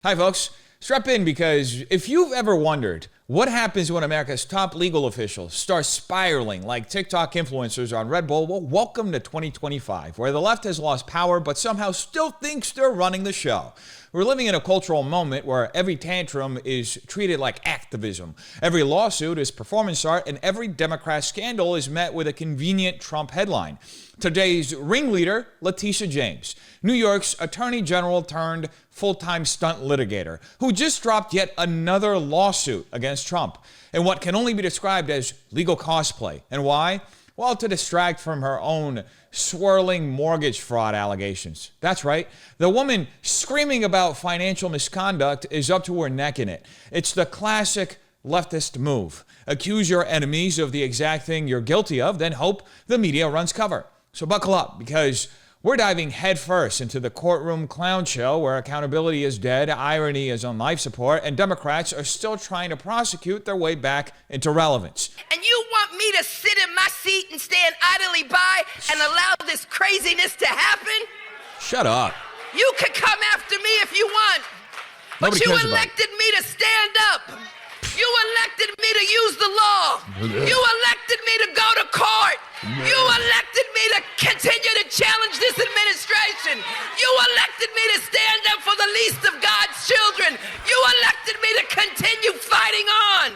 Hi, folks. Strap in because if you've ever wondered what happens when America's top legal officials start spiraling like TikTok influencers on Red Bull, well, welcome to 2025, where the left has lost power but somehow still thinks they're running the show. We're living in a cultural moment where every tantrum is treated like activism, every lawsuit is performance art, and every Democrat scandal is met with a convenient Trump headline. Today's ringleader, Letitia James, New York's attorney general turned full-time stunt litigator, who just dropped yet another lawsuit against Trump in what can only be described as legal cosplay. And why? Well, to distract from her own swirling mortgage fraud allegations. That's right. The woman screaming about financial misconduct is up to her neck in it. It's the classic leftist move. Accuse your enemies of the exact thing you're guilty of, then hope the media runs cover. So buckle up, because we're diving headfirst into the courtroom clown show where accountability is dead, irony is on life support, and Democrats are still trying to prosecute their way back into relevance. And you want me to sit in my seat and stand idly by and allow this craziness to happen? Shut up. You can come after me if you want, but Nobody you cares about elected me to stand up. You elected me to use the law. You elected me to go to court. You elected me to continue to challenge this administration. You elected me to stand up for the least of God's children. You elected me to continue fighting on.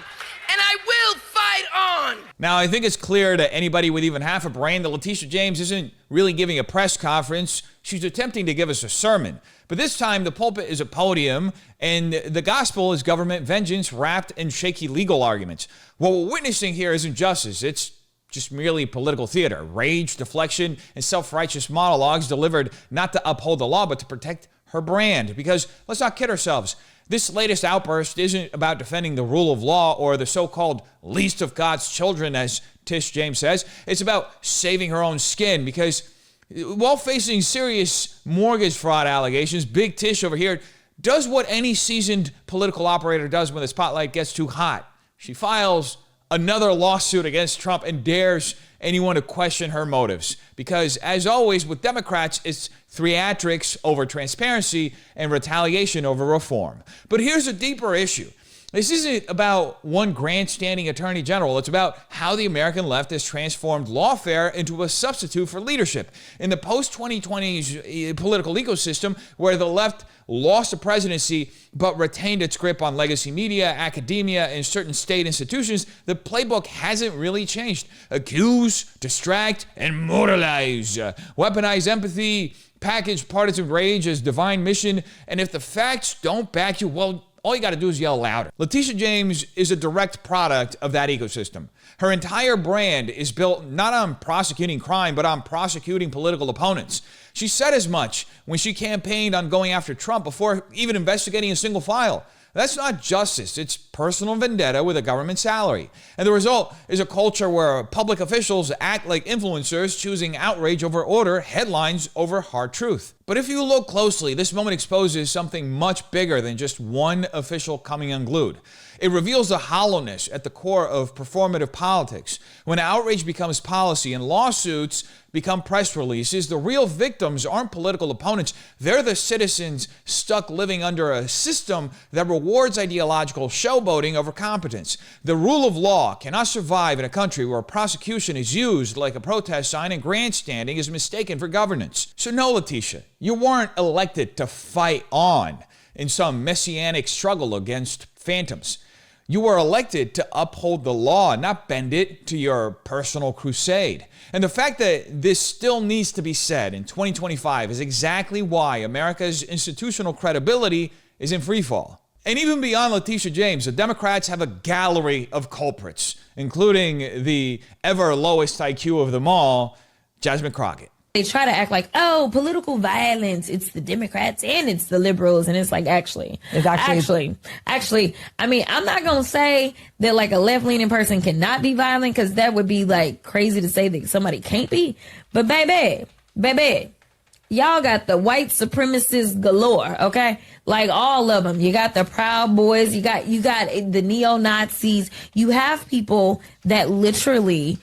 And I will fight on. Now, I think it's clear to anybody with even half a brain that Letitia James isn't really giving a press conference. She's attempting to give us a sermon. But this time, the pulpit is a podium, and the gospel is government vengeance wrapped in shaky legal arguments. What we're witnessing here isn't justice. It's just merely political theater, rage, deflection, and self-righteous monologues delivered not to uphold the law, but to protect her brand. Because let's not kid ourselves. This latest outburst isn't about defending the rule of law or the so-called least of God's children, as Tish James says. It's about saving her own skin, because while facing serious mortgage fraud allegations, Big Tish over here does what any seasoned political operator does when the spotlight gets too hot. She files another lawsuit against Trump and dares anyone to question her motives. Because, as always, with Democrats, it's theatrics over transparency and retaliation over reform. But here's a deeper issue. This isn't about one grandstanding attorney general. It's about how the American left has transformed lawfare into a substitute for leadership. In the post-2020s political ecosystem, where the left lost the presidency but retained its grip on legacy media, academia, and certain state institutions, the playbook hasn't really changed. Accuse, distract, and moralize. Weaponize empathy, package partisan rage as divine mission, and if the facts don't back you, well, all you got to do is yell louder. Letitia James is a direct product of that ecosystem. Her entire brand is built not on prosecuting crime, but on prosecuting political opponents. She said as much when she campaigned on going after Trump before even investigating a single file. That's not justice. It's personal vendetta with a government salary. And the result is a culture where public officials act like influencers, choosing outrage over order, headlines over hard truth. But if you look closely, this moment exposes something much bigger than just one official coming unglued. It reveals the hollowness at the core of performative politics. When outrage becomes policy and lawsuits become press releases, the real victims aren't political opponents. They're the citizens stuck living under a system that rewards ideological showboating over competence. The rule of law cannot survive in a country where prosecution is used like a protest sign and grandstanding is mistaken for governance. So no, Letitia, you weren't elected to fight on in some messianic struggle against phantoms. You were elected to uphold the law, not bend it to your personal crusade. And the fact that this still needs to be said in 2025 is exactly why America's institutional credibility is in freefall. And even beyond Letitia James, the Democrats have a gallery of culprits, including the ever lowest IQ of them all, Jasmine Crockett. They try to act like, oh, political violence, it's the Democrats and it's the liberals. And it's like, actually, I mean, I'm not going to say that like a left-leaning person cannot be violent, because that would be like crazy to say that somebody can't be. But baby, y'all got the white supremacists galore, okay? Like all of them. You got the Proud Boys. You got the neo-Nazis. You have people that literally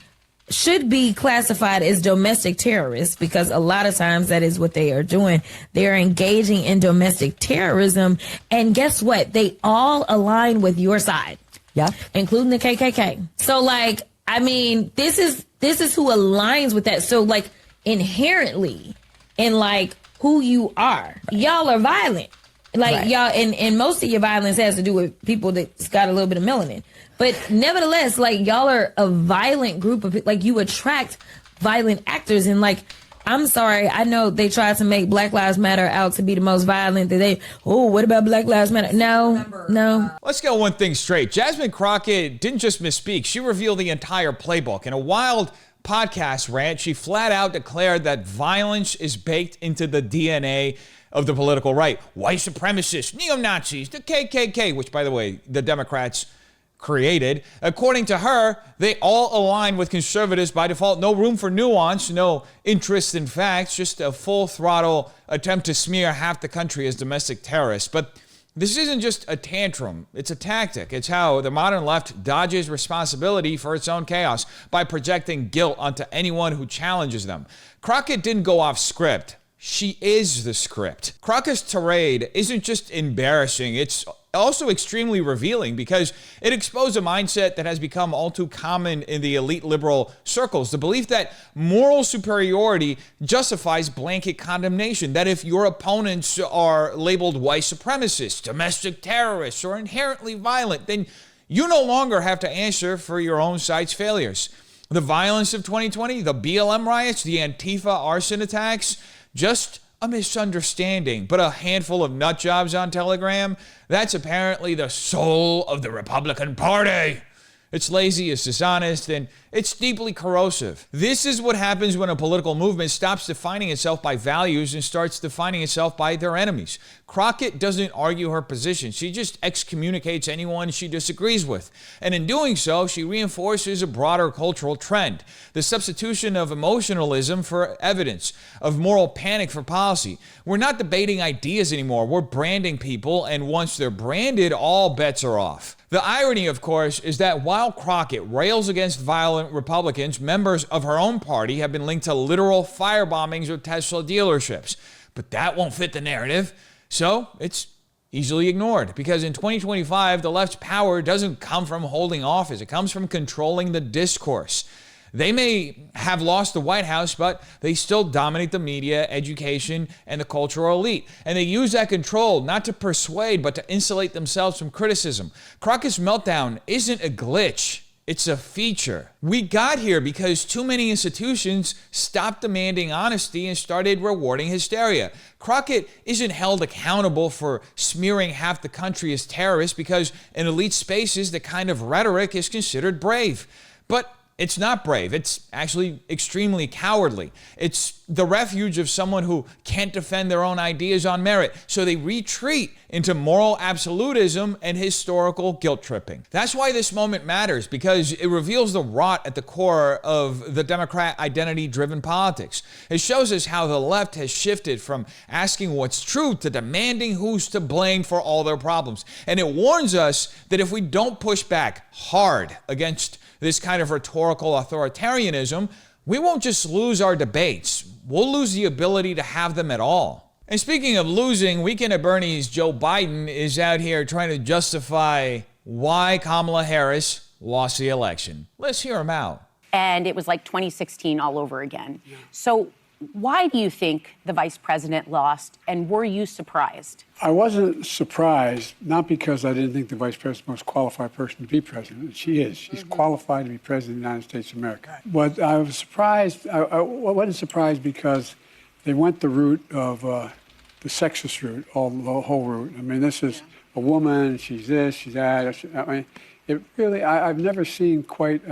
should be classified as domestic terrorists, because a lot of times that is what they are doing. They're engaging in domestic terrorism. And guess what? They all align with your side. Yeah. Including the KKK. So, like, I mean, this is who aligns with that. So, like, inherently in, like, who you are, y'all are violent. Like, right. Y'all, and most of your violence has to do with people that's got a little bit of melanin. But nevertheless, like, y'all are a violent group of, like, you attract violent actors. And, like, I'm sorry, I know they tried to make Black Lives Matter out to be the most violent. What about Black Lives Matter? No. Let's get one thing straight. Jasmine Crockett didn't just misspeak. She revealed the entire playbook. In a wild podcast rant, she flat out declared that violence is baked into the DNA of the political right. White supremacists, neo-Nazis, the KKK, which, by the way, the Democrats created. According to her, they all align with conservatives by default. No room for nuance, no interest in facts, just a full-throttle attempt to smear half the country as domestic terrorists. But this isn't just a tantrum, it's a tactic. It's how the modern left dodges responsibility for its own chaos by projecting guilt onto anyone who challenges them. Crockett didn't go off script. She is the script. Crockett's tirade isn't just embarrassing, it's also extremely revealing, because it exposed a mindset that has become all too common in the elite liberal circles. The belief that moral superiority justifies blanket condemnation, that if your opponents are labeled white supremacists, domestic terrorists, or inherently violent, then you no longer have to answer for your own side's failures. The violence of 2020, the BLM riots, the Antifa arson attacks, just a misunderstanding, but a handful of nutjobs on Telegram, that's apparently the soul of the Republican Party. It's lazy, it's dishonest, and it's deeply corrosive. This is what happens when a political movement stops defining itself by values and starts defining itself by their enemies. Crockett doesn't argue her position. She just excommunicates anyone she disagrees with. And in doing so, she reinforces a broader cultural trend: the substitution of emotionalism for evidence, of moral panic for policy. We're not debating ideas anymore. We're branding people, and once they're branded, all bets are off. The irony, of course, is that while Crockett rails against violent Republicans, members of her own party have been linked to literal firebombings of Tesla dealerships. But that won't fit the narrative, so it's easily ignored. Because in 2025, the left's power doesn't come from holding office. It comes from controlling the discourse. They may have lost the White House, but they still dominate the media, education, and the cultural elite. And they use that control not to persuade, but to insulate themselves from criticism. Crockett's meltdown isn't a glitch. It's a feature. We got here because too many institutions stopped demanding honesty and started rewarding hysteria. Crockett isn't held accountable for smearing half the country as terrorists because in elite spaces, the kind of rhetoric is considered brave. But it's not brave. It's actually extremely cowardly. It's the refuge of someone who can't defend their own ideas on merit. So they retreat into moral absolutism and historical guilt tripping. That's why this moment matters, because it reveals the rot at the core of the Democrat identity-driven politics. It shows us how the left has shifted from asking what's true to demanding who's to blame for all their problems. And it warns us that if we don't push back hard against this kind of rhetorical authoritarianism, we won't just lose our debates, we'll lose the ability to have them at all. And speaking of losing, Weekend at Bernie's Joe Biden is out here trying to justify why Kamala Harris lost the election. Let's hear him out. And it was like 2016 all over again. Yeah. So why do you think the vice president lost, and were you surprised? I wasn't surprised, not because I didn't think the vice president was the most qualified person to be president. She is. She's qualified to be president of the United States of America. But I was surprised. I wasn't surprised because they went the route of the sexist route, the whole route. I mean, this is a woman, she's this, she's that. I mean, it really, I've never seen quite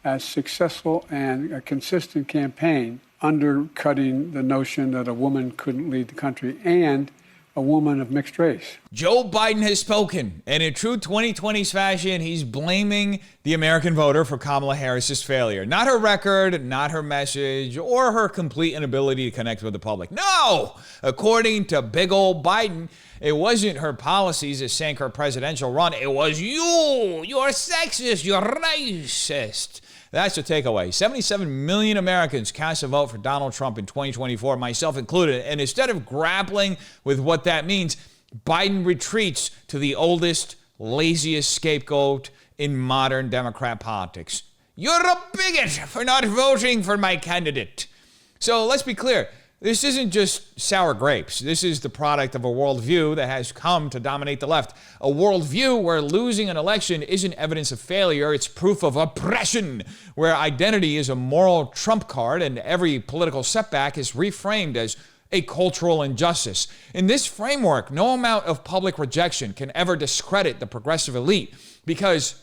as successful and a consistent campaign undercutting the notion that a woman couldn't lead the country and a woman of mixed race. Joe Biden has spoken, and in true 2020s fashion, he's blaming the American voter for Kamala Harris's failure. Not her record, not her message, or her complete inability to connect with the public. No! According to big old Biden, it wasn't her policies that sank her presidential run. It was you! You're sexist, you're racist. That's the takeaway. 77 million Americans cast a vote for Donald Trump in 2024, myself included. And instead of grappling with what that means, Biden retreats to the oldest, laziest scapegoat in modern Democrat politics. You're a bigot for not voting for my candidate. So let's be clear. This isn't just sour grapes. This is the product of a worldview that has come to dominate the left. A worldview where losing an election isn't evidence of failure, it's proof of oppression, where identity is a moral trump card and every political setback is reframed as a cultural injustice. In this framework, no amount of public rejection can ever discredit the progressive elite because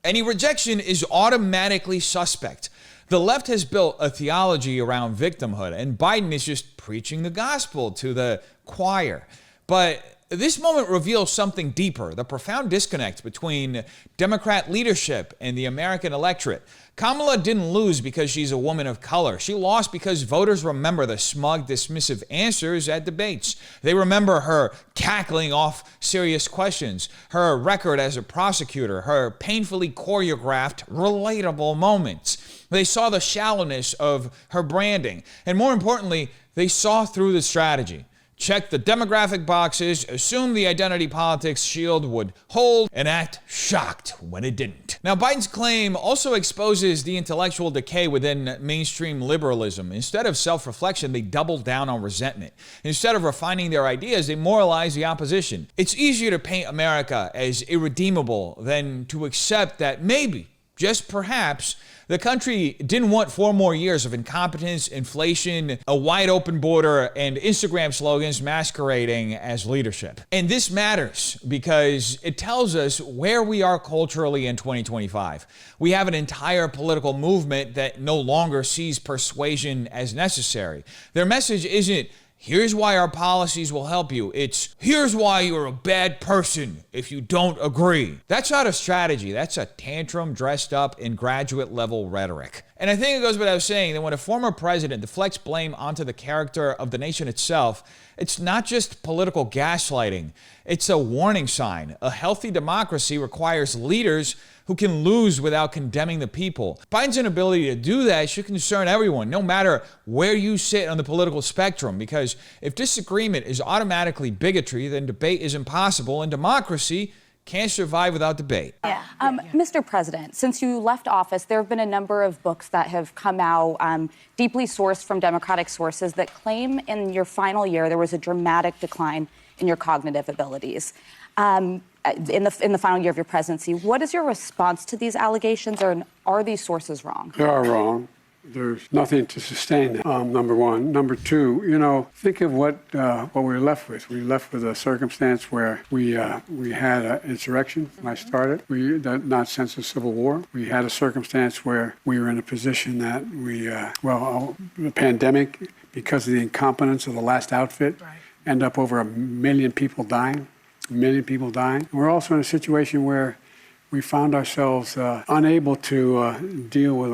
any rejection is automatically suspect. The left has built a theology around victimhood, and Biden is just preaching the gospel to the choir. But this moment reveals something deeper, the profound disconnect between Democrat leadership and the American electorate. Kamala didn't lose because she's a woman of color. She lost because voters remember the smug, dismissive answers at debates. They remember her tackling off serious questions, her record as a prosecutor, her painfully choreographed, relatable moments. They saw the shallowness of her branding. And more importantly, they saw through the strategy. Check the demographic boxes, assume the identity politics shield would hold, and act shocked when it didn't. Now, Biden's claim also exposes the intellectual decay within mainstream liberalism. Instead of self-reflection, they double down on resentment. Instead of refining their ideas, they moralize the opposition. It's easier to paint America as irredeemable than to accept that maybe, just perhaps, the country didn't want 4 more years of incompetence, inflation, a wide open border, and Instagram slogans masquerading as leadership. And this matters because it tells us where we are culturally in 2025. We have an entire political movement that no longer sees persuasion as necessary. Their message isn't, here's why our policies will help you. It's, here's why you're a bad person if you don't agree. That's not a strategy. That's a tantrum dressed up in graduate level rhetoric. And I think it goes without saying that when a former president deflects blame onto the character of the nation itself, it's not just political gaslighting. It's a warning sign. A healthy democracy requires leaders who can lose without condemning the people. Biden's inability to do that should concern everyone, no matter where you sit on the political spectrum, because if disagreement is automatically bigotry, then debate is impossible, and democracy can't survive without debate. Mr. President, since you left office, there have been a number of books that have come out, deeply sourced from Democratic sources, that claim in your final year there was a dramatic decline in your cognitive abilities. In the final year of your presidency, what is your response to these allegations, or are these sources wrong? They are wrong. There's nothing to sustain them, number one. Number two, think of what we were left with. We were left with a circumstance where we had an insurrection when I started, not since the Civil War. We had a circumstance where we were in a position that the pandemic, because of the incompetence of the last outfit, end up over 1 million people dying. We're also in a situation where we found ourselves unable to deal with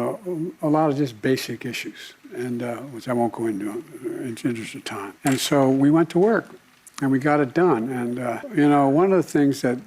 a lot of just basic issues, and which I won't go into in the interest of time. And so we went to work, and we got it done. And one of the things that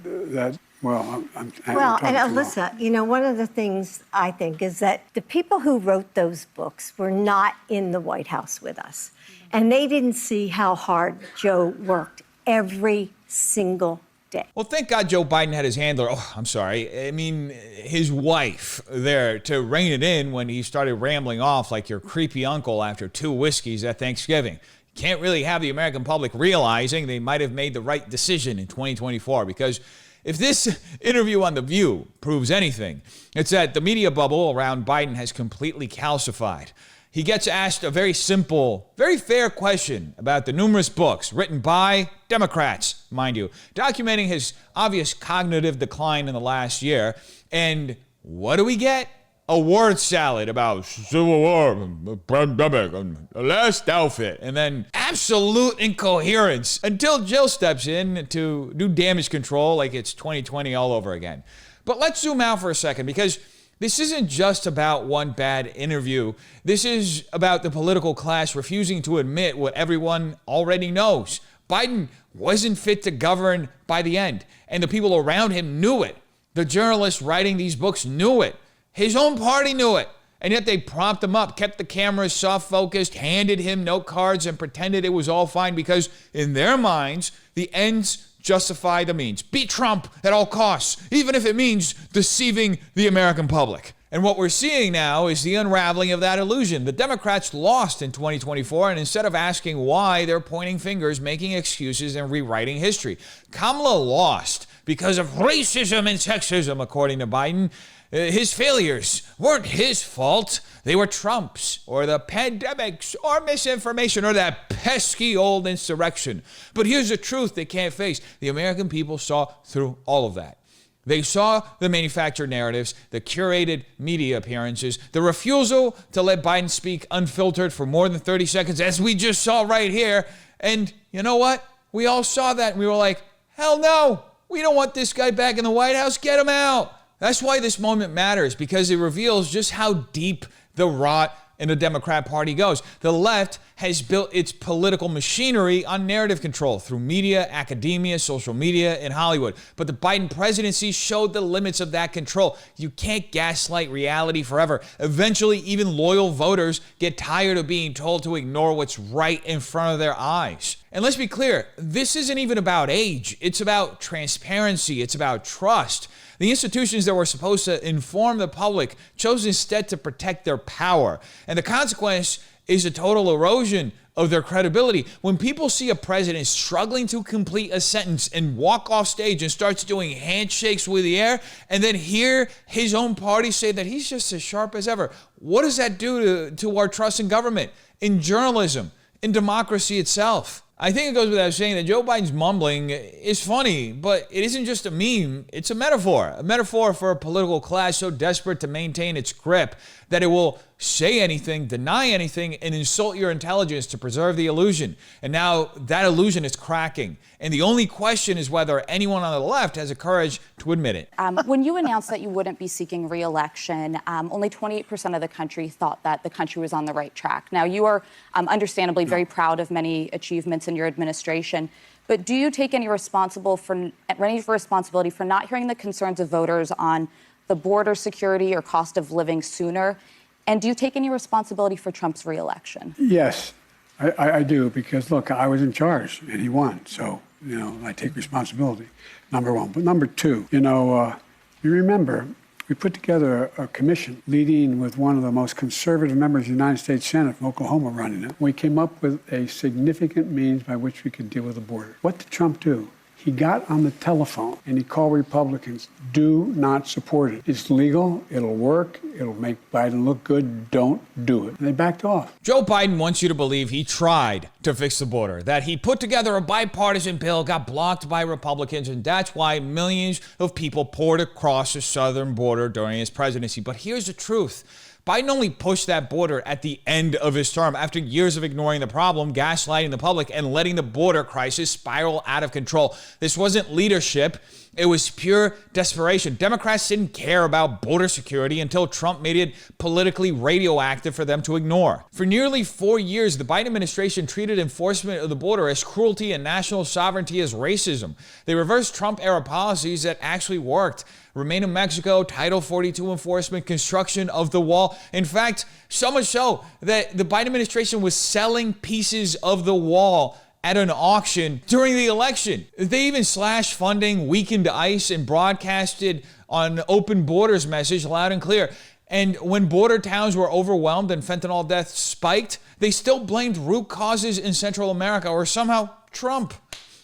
and Alyssa, one of the things I think is that the people who wrote those books were not in the White House with us, and they didn't see how hard Joe worked every single day. Well, thank God Joe Biden had his handler, his wife there to rein it in when he started rambling off like your creepy uncle after 2 whiskeys at Thanksgiving. Can't really have the American public realizing they might have made the right decision in 2024, because if this interview on The View proves anything, it's that the media bubble around Biden has completely calcified. He gets asked a very simple, very fair question about the numerous books written by Democrats, mind you, documenting his obvious cognitive decline in the last year. And what do we get? A word salad about Civil War, pandemic, the last outfit, and then absolute incoherence until Jill steps in to do damage control like it's 2020 all over again. But let's zoom out for a second, because this isn't just about one bad interview. This is about the political class refusing to admit what everyone already knows. Biden wasn't fit to govern by the end, and the people around him knew it. The journalists writing these books knew it. His own party knew it. And yet they propped him up, kept the cameras soft focused, handed him note cards, and pretended it was all fine because in their minds, the ends justify the means. Beat Trump at all costs, even if it means deceiving the American public. And what we're seeing now is the unraveling of that illusion. The Democrats lost in 2024, and instead of asking why, they're pointing fingers, making excuses, and rewriting history. Kamala lost because of racism and sexism, according to Biden. His failures weren't his fault. They were Trump's, or the pandemics, or misinformation, or that pesky old insurrection. But here's the truth they can't face. The American people saw through all of that. They saw the manufactured narratives, the curated media appearances, the refusal to let Biden speak unfiltered for more than 30 seconds, as we just saw right here. And you know what? We all saw that, and we were like, hell no, we don't want this guy back in the White House. Get him out. That's why this moment matters, because it reveals just how deep the rot in the Democrat Party goes. The left has built its political machinery on narrative control through media, academia, social media, and Hollywood. But the Biden presidency showed the limits of that control. You can't gaslight reality forever. Eventually, even loyal voters get tired of being told to ignore what's right in front of their eyes. And let's be clear, this isn't even about age. It's about transparency. It's about trust. The institutions that were supposed to inform the public chose instead to protect their power. And the consequence is a total erosion of their credibility. When people see a president struggling to complete a sentence and walk off stage and starts doing handshakes with the air, and then hear his own party say that he's just as sharp as ever, what does that do to our trust in government, in journalism, in democracy itself? I think it goes without saying that Joe Biden's mumbling is funny, but it isn't just a meme, it's a metaphor for a political class so desperate to maintain its grip that it will say anything, deny anything, and insult your intelligence to preserve the illusion. And now that illusion is cracking. And the only question is whether anyone on the left has the courage to admit it. When you announced that you wouldn't be seeking re-election, only 28% of the country thought that the country was on the right track. Now, you are understandably very proud of many achievements in your administration. But do you take any responsibility for not hearing the concerns of voters on the border security or cost of living sooner? And do you take any responsibility for Trump's re-election? Yes, I do, because, look, I was in charge and he won. So, I take responsibility, number one. But number two, you remember we put together a commission leading with one of the most conservative members of the United States Senate from Oklahoma running it. We came up with a significant means by which we could deal with the border. What did Trump do? He got on the telephone and he called Republicans. Do not support it. It's legal. It'll work. It'll make Biden look good. Don't do it. And they backed off. Joe Biden wants you to believe he tried to fix the border, that he put together a bipartisan bill, got blocked by Republicans, and that's why millions of people poured across the southern border during his presidency. But here's the truth. Biden only pushed that border at the end of his term after years of ignoring the problem, gaslighting the public, and letting the border crisis spiral out of control. This wasn't leadership. It was pure desperation. Democrats didn't care about border security until Trump made it politically radioactive for them to ignore. For nearly 4 years, the Biden administration treated enforcement of the border as cruelty and national sovereignty as racism. They reversed Trump-era policies that actually worked. Remain in Mexico, Title 42 enforcement, construction of the wall. In fact, so much so that the Biden administration was selling pieces of the wall at an auction during the election. They even slashed funding, weakened ICE, and broadcasted on open borders message loud and clear. And when border towns were overwhelmed and fentanyl deaths spiked, they still blamed root causes in Central America or somehow Trump.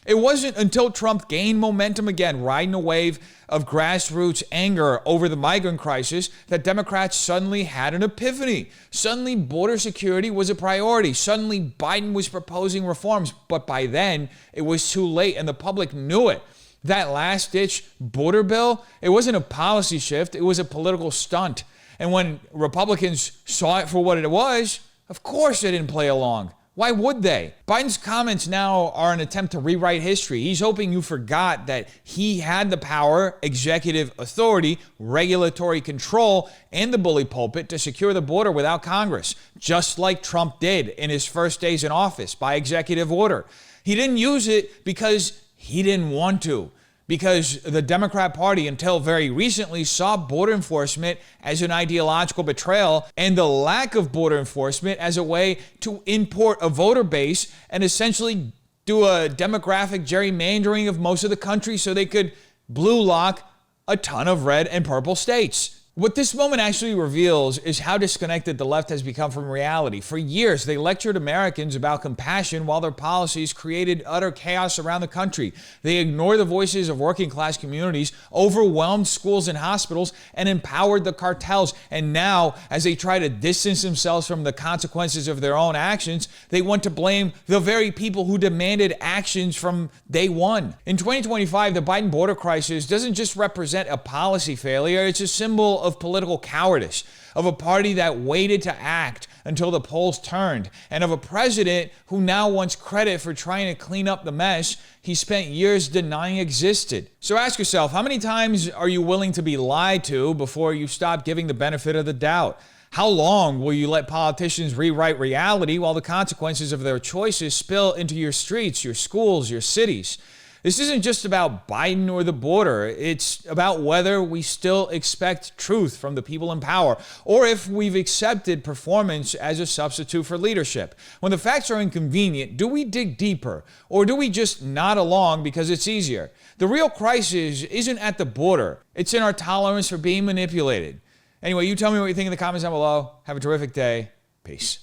It wasn't until Trump gained momentum again, riding a wave of grassroots anger over the migrant crisis, that Democrats suddenly had an epiphany. Suddenly, border security was a priority. Suddenly, Biden was proposing reforms. But by then, it was too late, and the public knew it. That last-ditch border bill, it wasn't a policy shift. It was a political stunt. And when Republicans saw it for what it was, of course they didn't play along. Why would they? Biden's comments now are an attempt to rewrite history. He's hoping you forgot that he had the power, executive authority, regulatory control, and the bully pulpit to secure the border without Congress, just like Trump did in his first days in office by executive order. He didn't use it because he didn't want to, because the Democrat Party, until very recently, saw border enforcement as an ideological betrayal and the lack of border enforcement as a way to import a voter base and essentially do a demographic gerrymandering of most of the country so they could blue lock a ton of red and purple states. What this moment actually reveals is how disconnected the left has become from reality. For years, they lectured Americans about compassion while their policies created utter chaos around the country. They ignored the voices of working class communities, overwhelmed schools and hospitals, and empowered the cartels. And now, as they try to distance themselves from the consequences of their own actions, they want to blame the very people who demanded actions from day one. In 2025, the Biden border crisis doesn't just represent a policy failure, it's a symbol of political cowardice, of a party that waited to act until the polls turned, and of a president who now wants credit for trying to clean up the mess he spent years denying existed. So ask yourself, how many times are you willing to be lied to before you stop giving the benefit of the doubt? How long will you let politicians rewrite reality while the consequences of their choices spill into your streets, your schools, your cities? This isn't just about Biden or the border. It's about whether we still expect truth from the people in power or if we've accepted performance as a substitute for leadership. When the facts are inconvenient, do we dig deeper or do we just nod along because it's easier? The real crisis isn't at the border. It's in our tolerance for being manipulated. Anyway, you tell me what you think in the comments down below. Have a terrific day. Peace.